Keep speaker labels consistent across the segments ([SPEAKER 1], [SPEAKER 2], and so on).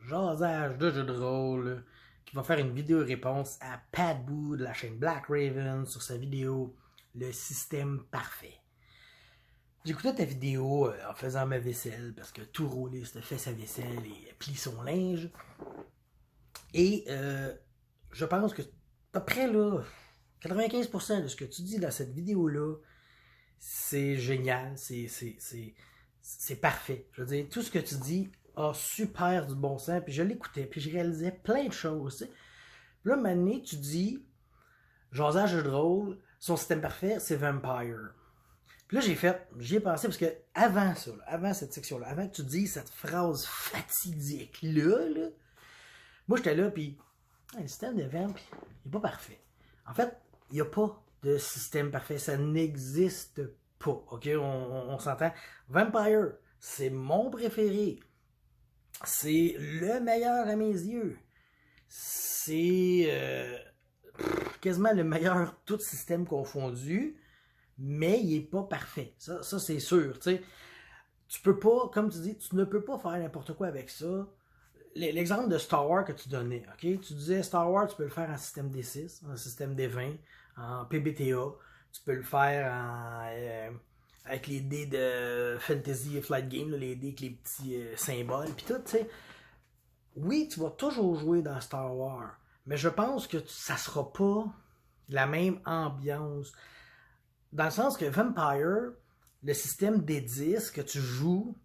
[SPEAKER 1] jasage de jeu de rôle qui va faire une vidéo réponse à Pat Boo de la chaîne Black Raven sur sa vidéo Le système parfait. J'écoutais ta vidéo en faisant ma vaisselle parce que tout rôliste fait sa vaisselle et plie son linge. Et je pense que à peu près là, 95% de ce que tu dis dans cette vidéo-là, c'est génial, c'est parfait. Je veux dire, tout ce que tu dis a super du bon sens, puis je l'écoutais, puis je réalisais plein de choses. Puis là, maintenant, tu dis, jasage de rôle, son système parfait, c'est Vampire. Puis là, j'y ai pensé, parce que avant ça, là, avant cette section-là, avant que tu dises cette phrase fatidique-là, moi, j'étais là, puis le système de Vamp, il n'est pas parfait. En fait, il n'y a pas de système parfait. Ça n'existe pas. OK? On s'entend. Vampire, c'est mon préféré. C'est le meilleur à mes yeux. C'est quasiment le meilleur, tout système confondu, mais il n'est pas parfait. Ça c'est sûr. T'sais. Tu peux pas, comme tu dis, tu ne peux pas faire n'importe quoi avec ça. L'exemple de Star Wars que tu donnais, ok? Tu disais Star Wars, tu peux le faire en système D6, en système D20, en PBTA, tu peux le faire avec les dés de Fantasy Flight Game, là, les dés avec les petits symboles, puis tout, tu sais. Oui, tu vas toujours jouer dans Star Wars, mais je pense que ça sera pas la même ambiance. Dans le sens que Vampire, le système D10 que tu joues,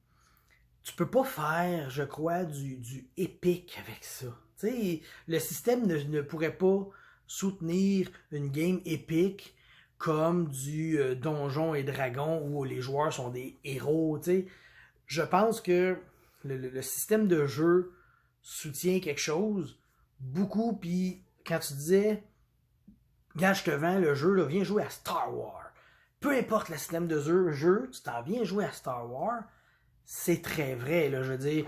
[SPEAKER 1] tu peux pas faire, je crois, du épique avec ça. Tu sais, le système ne pourrait pas soutenir une game épique comme du Donjon et Dragon où les joueurs sont des héros. Tu sais. Je pense que le système de jeu soutient quelque chose beaucoup. Puis quand tu disais, gars, je te vends le jeu, là, viens jouer à Star Wars. Peu importe le système de jeu, tu t'en viens jouer à Star Wars. C'est très vrai, là, je veux dire,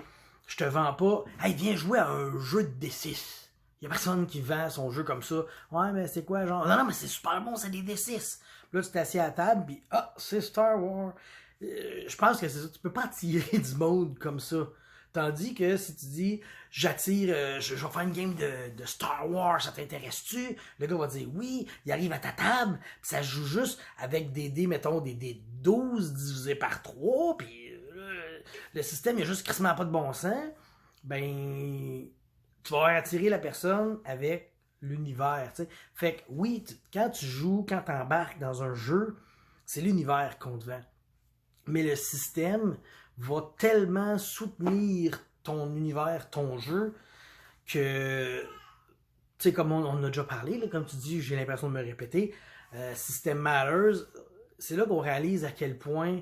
[SPEAKER 1] je te vends pas, hey, viens jouer à un jeu de D6. Il y a personne qui vend son jeu comme ça. Ouais, mais c'est quoi, genre, non, mais c'est super bon, c'est des D6. Puis là, tu t'assieds à la table, puis c'est Star Wars. Je pense que c'est ça, tu peux pas attirer du monde comme ça. Tandis que si tu dis, j'attire, je vais faire une game de Star Wars, ça t'intéresse-tu? Le gars va dire oui, il arrive à ta table, puis ça joue juste avec des dés, mettons, des dés 12 divisé par 3, puis le système, il n'y a juste quasiment pas de bon sens, ben, tu vas attirer la personne avec l'univers, tu sais. Fait que oui, quand tu joues, quand tu embarques dans un jeu, c'est l'univers qu'on te vend. Mais le système va tellement soutenir ton univers, ton jeu, que, tu sais, comme on a déjà parlé, là, comme tu dis, j'ai l'impression de me répéter, System Matters, c'est là qu'on réalise à quel point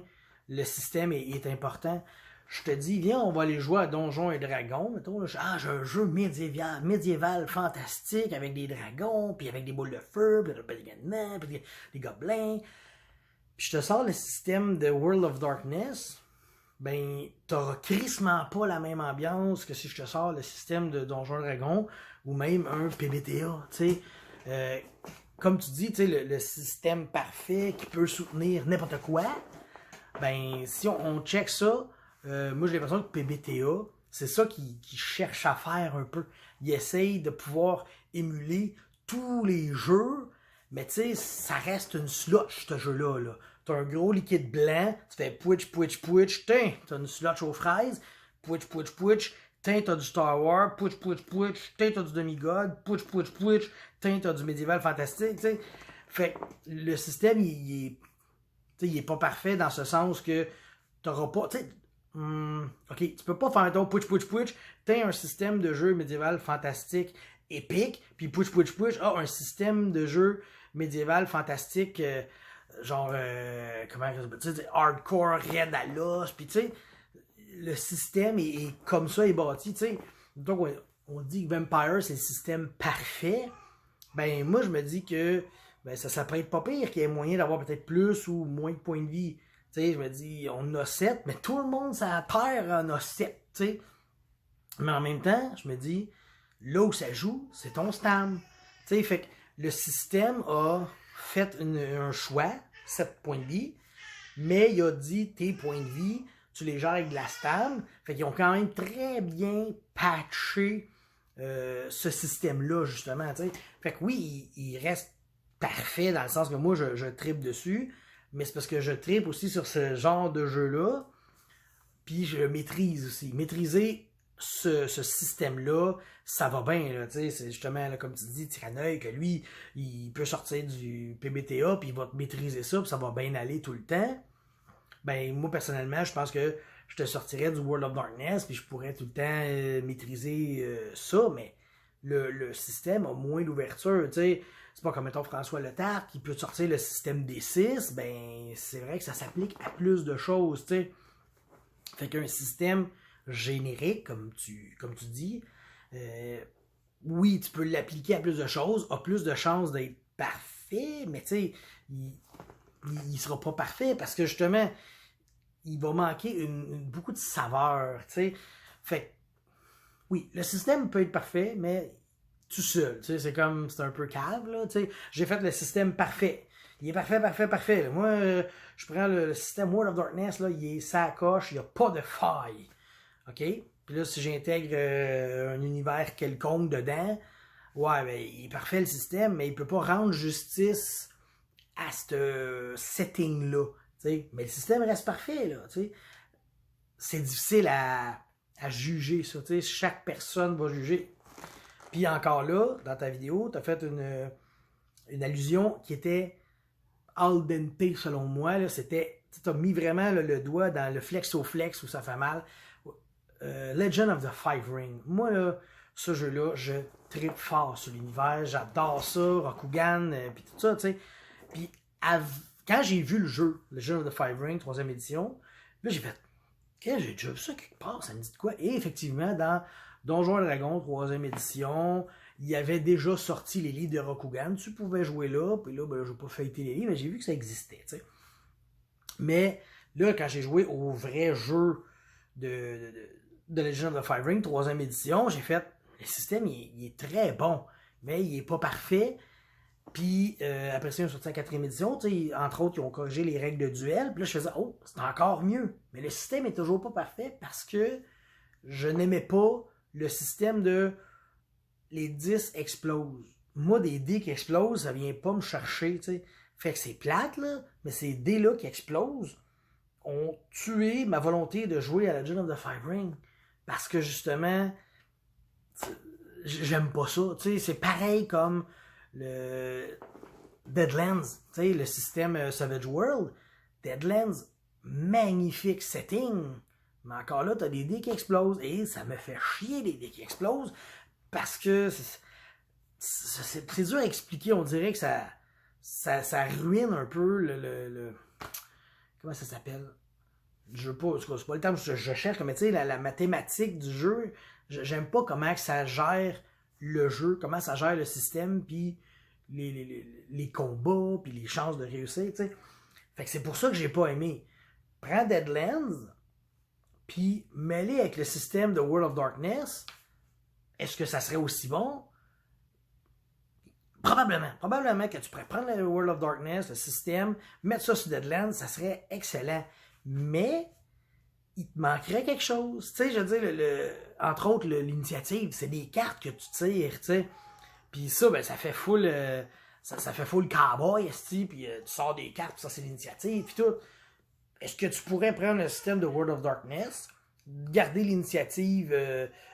[SPEAKER 1] le système est important. Je te dis, viens, on va aller jouer à Donjons et Dragons. Mettons, là, j'ai un jeu médiéval fantastique avec des dragons, puis avec des boules de feu, puis des événements, puis des gobelins. Puis je te sors le système de World of Darkness, ben, t'auras crissement pas la même ambiance que si je te sors le système de Donjons et Dragons, ou même un PBTA, tu sais. Comme tu dis, tu sais, le système parfait qui peut soutenir n'importe quoi, ben, si on check ça, moi j'ai l'impression que PBTA, c'est ça qu'il cherche à faire un peu. Il essaye de pouvoir émuler tous les jeux, mais tu sais, ça reste une slush, ce jeu-là. Là. T'as un gros liquide blanc, tu fais pouitch, t'as une slush aux fraises, pouitch, t'as du Star Wars, pouitch, t'as du Demigod, pouitch, t'as du médiéval fantastique, tu sais. Fait que le système, il est pas parfait dans ce sens que t'auras pas, tu sais, ok, tu peux pas faire ton pouitch, t'as un système de jeu médiéval fantastique épique, puis pouitch, un système de jeu médiéval fantastique, genre, comment tu sais, hardcore, raid à l'os, puis tu sais, le système est comme ça, est bâti, tu sais. Donc, on dit que Vampire, c'est le système parfait. Ben, moi, je me dis que ben, ça pourrait être pas pire qu'il y ait moyen d'avoir peut-être plus ou moins de points de vie. Tu sais, je me dis, on a 7, mais tout le monde sur la Terre en a 7, tu sais. Mais en même temps, je me dis, là où ça joue, c'est ton stam. Tu sais, fait que le système a fait un choix, 7 points de vie, mais il a dit tes points de vie tu les gères avec de la stam. Fait qu'ils ont quand même très bien patché ce système-là, justement. T'sais. Fait que oui, il reste parfait dans le sens que moi, je trippe dessus, mais c'est parce que je trippe aussi sur ce genre de jeu-là, puis je le maîtrise aussi. Maîtriser ce système-là, ça va bien, là, c'est justement, là, comme tu dis, Tiraneuil, que lui, il peut sortir du PBTA, puis il va te maîtriser ça, puis ça va bien aller tout le temps. Ben, moi, personnellement, je pense que je te sortirais du World of Darkness, puis je pourrais tout le temps maîtriser ça, mais le système a moins d'ouverture, tu sais. C'est pas comme, mettons, François Letarte, qui peut sortir le système D6, ben, c'est vrai que ça s'applique à plus de choses, tu sais. Fait qu'un système générique, comme tu dis, oui, tu peux l'appliquer à plus de choses, a plus de chances d'être parfait, mais tu sais, il sera pas parfait parce que justement, il va manquer beaucoup de saveur, tu sais. Fait que, oui, le système peut être parfait, mais tout seul, tu sais, c'est un peu cave, là, tu sais. J'ai fait le système parfait. Il est parfait, parfait, parfait. Là. Moi, je prends le système World of Darkness, là, il est sacoche, il n'y a pas de faille. OK? Puis là, si j'intègre un univers quelconque dedans, ouais, ben, il est parfait le système, mais il peut pas rendre justice à ce setting-là. T'sais. Mais le système reste parfait, là. T'sais. C'est difficile à juger, ça. T'sais. Chaque personne va juger. Puis encore là, dans ta vidéo, tu as fait une allusion qui était al dente, selon moi. C'était, tu as mis vraiment là, le doigt dans le flexo-flex où ça fait mal. Legend of the Five Ring. Moi, là, ce jeu-là, je tripe fort sur l'univers. J'adore ça, Rokugan, puis tout ça, tu sais. Puis quand j'ai vu le jeu, Legend of the Five Ring, 3e édition, là, j'ai fait, j'ai déjà vu ça quelque part, ça me dit de quoi? Et effectivement, dans Donjons et Dragons, 3e édition, il y avait déjà sorti les livres de Rokugan. Tu pouvais jouer là, puis là, ben, je n'ai pas feuilleté les livres, mais j'ai vu que ça existait, tu sais. Mais là, quand j'ai joué au vrai jeu de Legend of the Five Ring, 3e édition, j'ai fait, le système, il est très bon, mais il est pas parfait. Puis après ça, ils ont sorti la 4e édition, entre autres, ils ont corrigé les règles de duel. Puis là, je faisais, oh, c'est encore mieux. Mais le système est toujours pas parfait parce que je n'aimais pas le système de les 10 explosent. Moi, des dés qui explosent, ça vient pas me chercher, tu sais. Fait que c'est plate, là, mais ces dés-là qui explosent ont tué ma volonté de jouer à Legend of the Five Ring. Parce que justement, j'aime pas ça. Tu sais, c'est pareil comme le Deadlands, tu sais, le système Savage World. Deadlands, magnifique setting. Mais encore là, t'as des dés qui explosent. Et ça me fait chier les dés qui explosent. Parce que c'est dur à expliquer. On dirait que ça ruine un peu le comment ça s'appelle? Je veux pas, c'est pas le terme que je cherche, mais tu sais, la mathématique du jeu, j'aime pas comment ça gère le jeu, comment ça gère le système, puis les combats, puis les chances de réussir, tu sais. Fait que c'est pour ça que j'ai pas aimé. Prends Deadlands, puis mêlé avec le système de World of Darkness, est-ce que ça serait aussi bon? Probablement. Probablement que tu pourrais prendre le World of Darkness, le système, mettre ça sur Deadlands, ça serait excellent. Mais il te manquerait quelque chose. Tu sais, je veux dire, entre autres, l'initiative, c'est des cartes que tu tires, tu sais. Puis ça, ben, ça fait full ça fait full cowboy, puis tu sors des cartes, puis ça, c'est l'initiative, puis tout. Est-ce que tu pourrais prendre le système de World of Darkness, garder l'initiative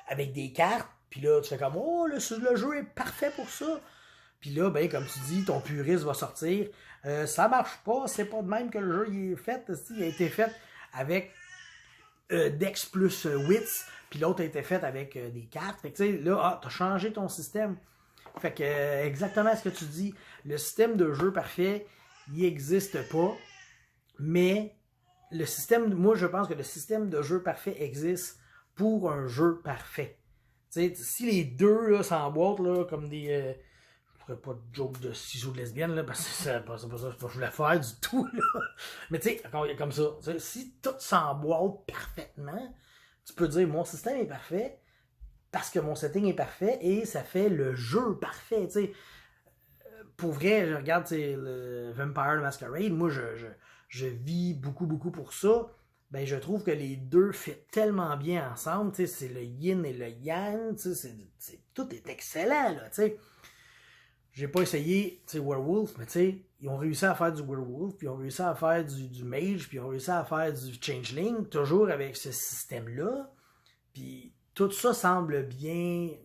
[SPEAKER 1] avec des cartes, puis là, tu fais comme, oh, le jeu est parfait pour ça. Puis là, ben, comme tu dis, ton puriste va sortir. Ça marche pas, c'est pas de même que le jeu il est fait. Il a été fait avec Dex plus Wits, puis l'autre a été fait avec des cartes. Fait que tu sais, là, t'as changé ton système. Fait que exactement ce que tu dis, le système de jeu parfait, il n'existe pas. Mais le système, moi je pense que le système de jeu parfait existe pour un jeu parfait. Tu sais, si les deux là, s'emboîtent là, comme des. Je ferais pas de joke de ciseaux de lesbienne, là, parce que c'est pas ça que je voulais faire du tout. Là. Mais tu sais, comme ça, si tout s'emboîte parfaitement, tu peux dire mon système est parfait parce que mon setting est parfait et ça fait le jeu parfait. T'sais. Pour vrai, je regarde le Vampire Masquerade, moi je vis beaucoup pour ça ben je trouve que les deux fit tellement bien ensemble, tu sais, c'est le yin et le yang, tu sais, tout est excellent, là, tu sais. J'ai pas essayé, tu sais, Werewolf, mais tu sais, ils ont réussi à faire du Werewolf, puis ils ont réussi à faire du Mage, puis ils ont réussi à faire du Changeling, toujours avec ce système-là, puis tout ça semble bien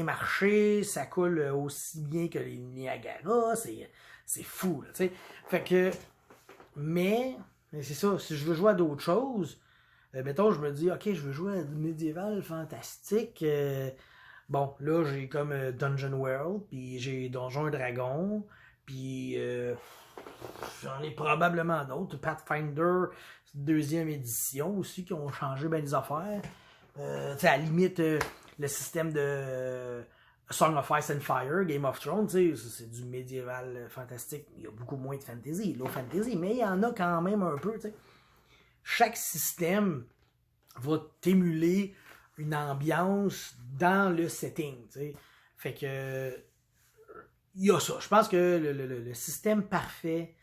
[SPEAKER 1] marcher, ça coule aussi bien que les Niagara, c'est fou, là, tu sais. Fait que, mais c'est ça, si je veux jouer à d'autres choses, mettons, je me dis, ok, je veux jouer à du médiéval fantastique, bon, là, j'ai comme Dungeon World, puis j'ai Donjon et Dragon, puis j'en ai probablement d'autres. Pathfinder, deuxième édition aussi, qui ont changé bien des affaires. Tu sais, à la limite, le système de Song of Ice and Fire, Game of Thrones, c'est du médiéval fantastique. Il y a beaucoup moins de fantasy, low fantasy, mais il y en a quand même un peu. T'sais. Chaque système va t'émuler une ambiance dans le setting. T'sais. Fait que il y a ça. Je pense que le système parfait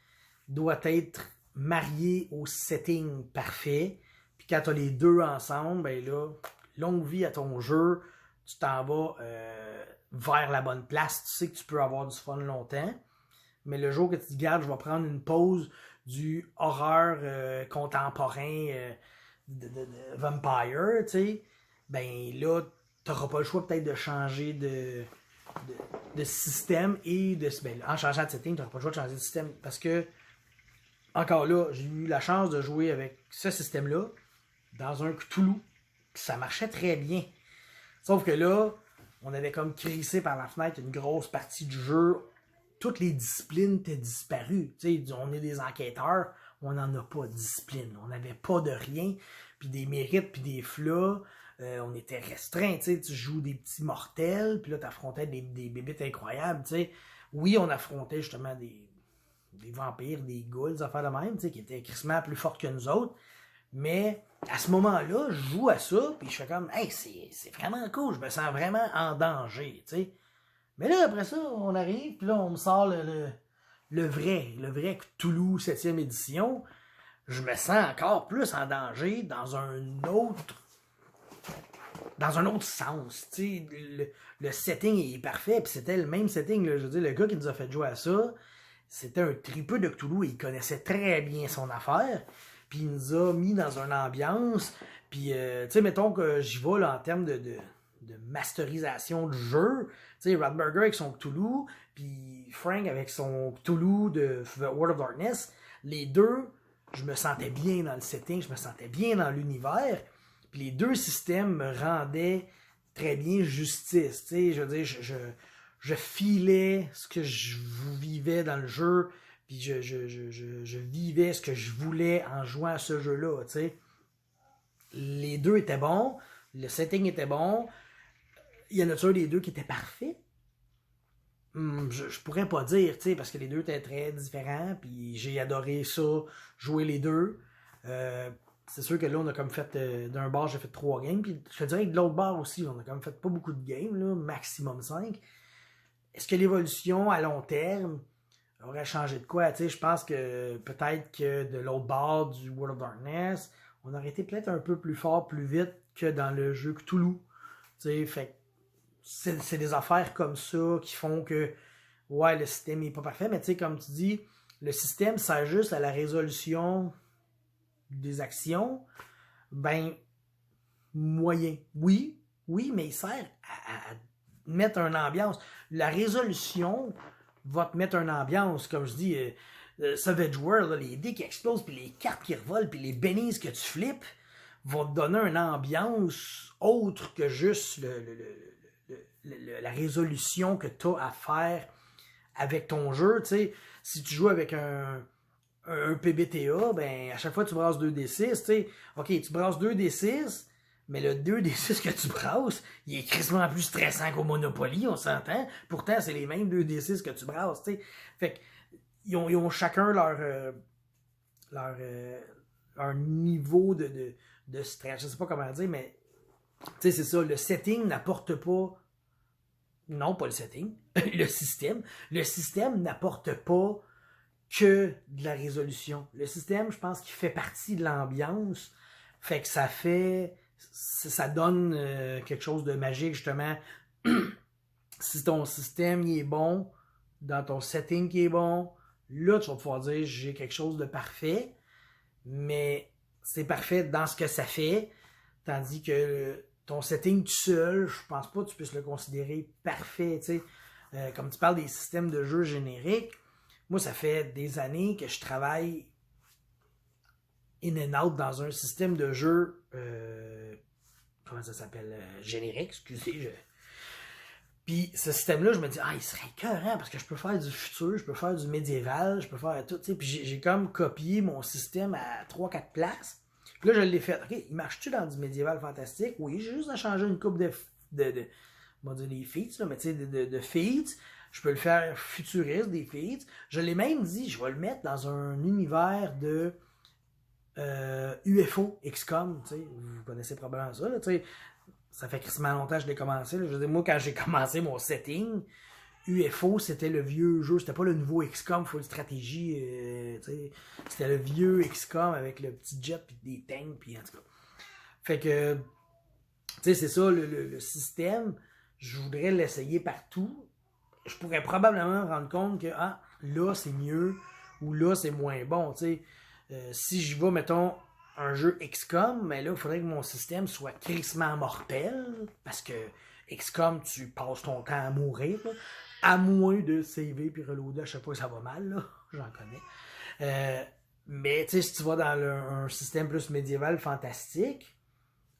[SPEAKER 1] doit être marié au setting parfait. Puis quand tu as les deux ensemble, ben là, longue vie à ton jeu, tu t'en vas vers la bonne place. Tu sais que tu peux avoir du fun longtemps. Mais le jour que tu te dis, je vais prendre une pause du horreur contemporain de Vampire, tu sais, ben là, tu n'auras pas le choix peut-être de changer de système et de. Ben, en changeant de setting, tu n'auras pas le choix de changer de système. Parce que, encore là, j'ai eu la chance de jouer avec ce système-là dans un Cthulhu. Ça marchait très bien. Sauf que là, on avait comme crissé par la fenêtre une grosse partie du jeu. Toutes les disciplines étaient disparues. T'sais, on est des enquêteurs, on n'en a pas de discipline. On n'avait pas de rien. Puis des mérites, puis des flats. On était restreints. Tu joues des petits mortels, puis là, tu affrontais des bébites incroyables. T'sais. Oui, on affrontait justement des vampires, des ghouls, des affaires de même, qui étaient crissement plus fortes que nous autres. Mais à ce moment-là, je joue à ça, puis je fais comme, hey, c'est vraiment cool, je me sens vraiment en danger, tu sais. Mais là, après ça, on arrive, puis là, on me sort le vrai Cthulhu 7e édition. Je me sens encore plus en danger dans un autre sens, tu sais. Le setting est parfait, puis c'était le même setting, là. Je veux dire, le gars qui nous a fait jouer à ça, c'était un tripeux de Cthulhu, et il connaissait très bien son affaire. Puis il nous a mis dans une ambiance. Puis, tu sais, mettons que j'y vais là, en termes de masterisation du jeu. Tu sais, Ratburger avec son Cthulhu, puis Frank avec son Cthulhu de World of Darkness. Les deux, je me sentais bien dans le setting, je me sentais bien dans l'univers. Puis les deux systèmes me rendaient très bien justice. Tu sais, je veux dire, je filais ce que je vivais dans le jeu. Puis je vivais ce que je voulais en jouant à ce jeu-là, tu sais. Les deux étaient bons, le setting était bon. Il y en a-tu un des deux qui était parfait? Je pourrais pas dire, tu sais, parce que les deux étaient très différents, puis j'ai adoré ça, jouer les deux. C'est sûr que là, on a comme fait, d'un bar, j'ai fait 3 games, puis je te dirais que de l'autre bar aussi, on a comme fait pas beaucoup de games, là, maximum 5. Est-ce que l'évolution à long terme aurait changé de quoi? Tu sais, je pense que peut-être que de l'autre bord du World of Darkness, on aurait été peut-être un peu plus fort, plus vite que dans le jeu Cthulhu. Tu sais, fait c'est des affaires comme ça qui font que, ouais, le système n'est pas parfait, mais tu sais, comme tu dis, le système s'ajuste à la résolution des actions, ben, moyen. Oui, mais il sert à mettre une ambiance. La résolution va te mettre une ambiance, comme je dis, Savage World, là, les dés qui explosent, puis les cartes qui revolent, puis les bennies que tu flippes, vont te donner une ambiance autre que juste la résolution que tu as à faire avec ton jeu. T'sais. Si tu joues avec un PBTA, ben à chaque fois tu brasses 2d6, t'sais. Ok, tu brasses 2d6, mais le 2d6 que tu brasses, il est crissement plus stressant qu'au Monopoly, on s'entend. Pourtant, c'est les mêmes 2d6 que tu brasses, t'sais. Fait qu'ils ont chacun leur niveau de stress. Je sais pas comment dire, mais tu sais, c'est ça. Le setting n'apporte pas. Non, pas le setting. Le système. Le système n'apporte pas que de la résolution. Le système, je pense qu'il fait partie de l'ambiance. Fait que ça donne quelque chose de magique, justement. Si ton système il est bon, dans ton setting qui est bon, là, tu vas pouvoir dire j'ai quelque chose de parfait, mais c'est parfait dans ce que ça fait, tandis que ton setting tout seul, je pense pas que tu puisses le considérer parfait, tu sais. Comme tu parles des systèmes de jeu génériques, moi, ça fait des années que je travaille in and out dans un système de jeu, comment ça s'appelle, générique, excusez. Puis ce système-là, je me dis, il serait écœurant parce que je peux faire du futur, je peux faire du médiéval, je peux faire tout, tu sais. Puis j'ai comme copié mon système à 3-4 places. Puis là, je l'ai fait. OK, il marche-tu dans du médiéval fantastique? Oui, j'ai juste à changer une coupe on va dire des feats, là, mais tu sais, de feats. Je peux le faire futuriste, des feats. Je l'ai même dit, je vais le mettre dans un univers de UFO, XCOM, tu sais. Vous connaissez probablement ça, là, tu sais. Ça fait crissement longtemps que je l'ai commencé. Là. Je veux dire, moi, quand j'ai commencé mon setting, UFO, c'était le vieux jeu. C'était pas le nouveau XCOM full stratégie. C'était le vieux XCOM avec le petit jet puis des tanks. Puis en tout cas. Fait que, tu sais, c'est ça, le système. Je voudrais l'essayer partout. Je pourrais probablement me rendre compte que, là, c'est mieux ou là, c'est moins bon. Tu sais, si je vais, mettons, un jeu XCOM, mais là, il faudrait que mon système soit crissement mortel, parce que XCOM, tu passes ton temps à mourir, là, à moins de saver puis reloader à chaque fois que ça va mal, là, j'en connais. Mais, tu sais, si tu vas dans un système plus médiéval fantastique,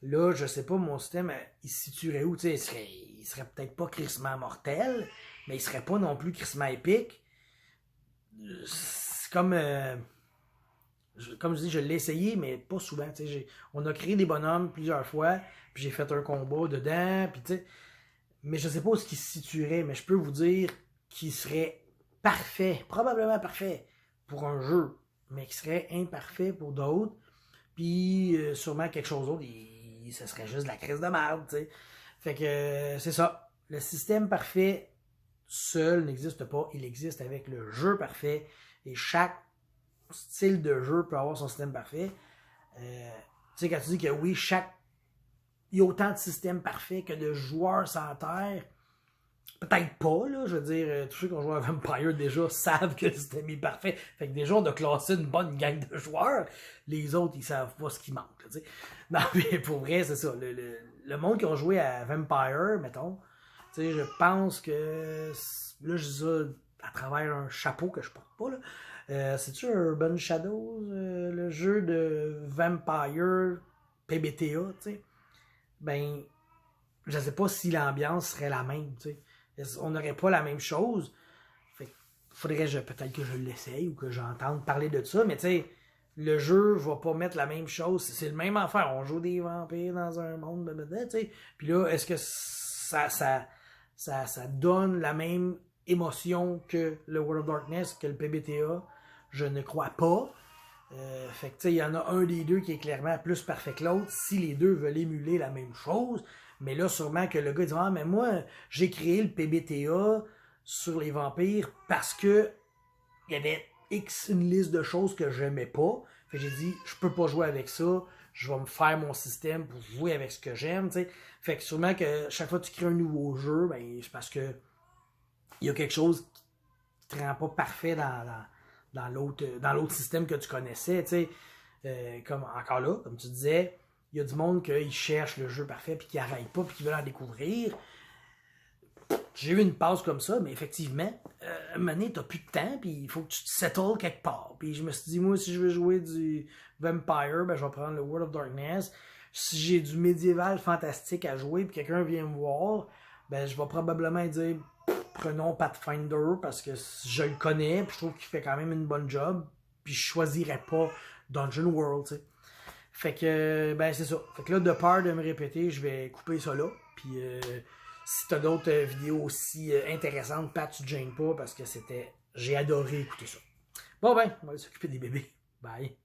[SPEAKER 1] là, je sais pas, mon système, il se situerait où, tu sais, il serait peut-être pas crissement mortel, mais il serait pas non plus crissement épique. C'est comme... comme je dis, je l'ai essayé, mais pas souvent. On a créé des bonhommes plusieurs fois, puis j'ai fait un combat dedans, puis tu sais. Mais je sais pas où ce qui se situerait, mais je peux vous dire qu'il serait parfait, probablement parfait pour un jeu, mais qui serait imparfait pour d'autres. Puis sûrement quelque chose d'autre, ce serait juste de la crise de merde, tu sais. Fait que c'est ça. Le système parfait seul n'existe pas. Il existe avec le jeu parfait. Et chaque style de jeu peut avoir son système parfait. Tu sais, quand tu dis que oui, il y a autant de systèmes parfaits que de joueurs sur Terre, peut-être pas, là. Je veux dire, tous ceux qui ont joué à Vampire déjà savent que le système est parfait. Fait que déjà, on a classé une bonne gang de joueurs. Les autres, ils savent pas ce qui manque, tu sais. Non, mais pour vrai, c'est ça. Le monde qui ont joué à Vampire, mettons, tu sais, je pense que, là, je dis ça à travers un chapeau que je porte pas, là. C'est-tu Urban Shadows, le jeu de Vampire PBTA, tu sais? Ben, je sais pas si l'ambiance serait la même, tu sais. On n'aurait pas la même chose. Fait faudrait peut-être que je l'essaye ou que j'entende parler de ça, mais tu sais, le jeu va pas mettre la même chose. C'est le même affaire. On joue des vampires dans un monde, tu sais. Puis là, est-ce que ça donne la même émotion que le World of Darkness, que le PBTA? Je ne crois pas. Fait que tu sais, il y en a un des deux qui est clairement plus parfait que l'autre si les deux veulent émuler la même chose. Mais là, sûrement que le gars dit mais moi, j'ai créé le PBTA sur les vampires parce que il y avait une liste de choses que j'aimais pas. Fait que j'ai dit, je peux pas jouer avec ça. Je vais me faire mon système pour jouer avec ce que j'aime. T'sais. Fait que sûrement que chaque fois que tu crées un nouveau jeu, ben, c'est parce que il y a quelque chose qui te rend pas parfait dans l'autre système que tu connaissais. Comme encore là, comme tu disais, il y a du monde qui cherche le jeu parfait puis qui n'arrête pas puis qui veut en découvrir. J'ai eu une pause comme ça, mais effectivement, à un moment donné, t'as plus de temps, puis il faut que tu te settles quelque part. Puis je me suis dit, moi, si je veux jouer du Vampire, ben je vais prendre le World of Darkness. Si j'ai du médiéval fantastique à jouer, puis quelqu'un vient me voir, ben je vais probablement dire, prenons Pathfinder, parce que je le connais, puis je trouve qu'il fait quand même une bonne job, puis je choisirais pas Dungeon World, tu sais. Fait que, ben c'est ça. Fait que là, de peur de me répéter, je vais couper ça là, puis... si t'as d'autres vidéos aussi intéressantes, Pat, tu te gênes pas parce que j'ai adoré écouter ça. Bon ben, on va aller s'occuper des bébés. Bye.